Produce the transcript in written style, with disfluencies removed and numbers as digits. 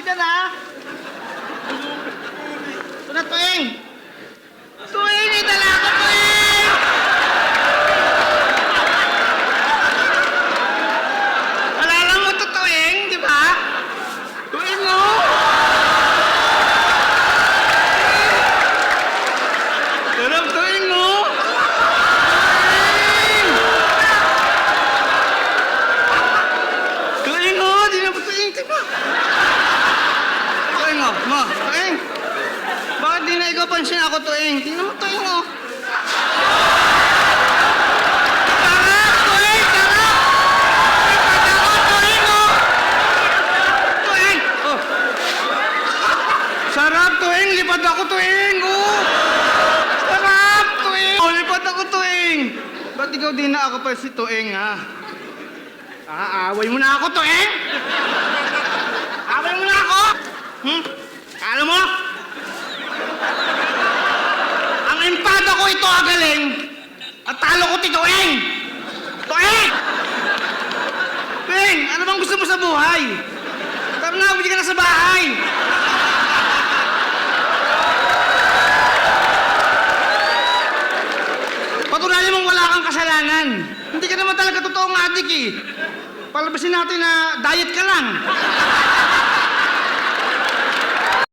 dyan, ha? Ito na, Tueng! Tueng! Itala ko, Tueng! Alala mo to, Tueng, di ba? Tueng, no? Sarap, Tueng, no? Tueng, no? Di na ba, Tueng, di ba? Tueng, oh, mo, Tueng. Bakit di na ikaw pansin ako, Tueng? Di naman, Tueng, oh. Sarap, Tueng, sarap! Lipad ako, Tueng, oh. Tueng, oh. Sarap, Tueng, lipad ako, Tueng, oh. Sarap, Tueng. Oh, lipad ako, Tueng. Ba't ikaw di na ako pa si Tueng, ha? Aaway mo na ako, Tueng! Aaway mo na ako! Alam mo? Ang empada ko ito agaling at talo ko ti Tueng! Tueng! Tueng, ano bang gusto mo sa buhay? Tara na, bumili ka na sa bahay! Patunayan mong wala kang kasalanan. Hindi ka naman talaga totoong adik eh. Palabasin natin na diet ka lang.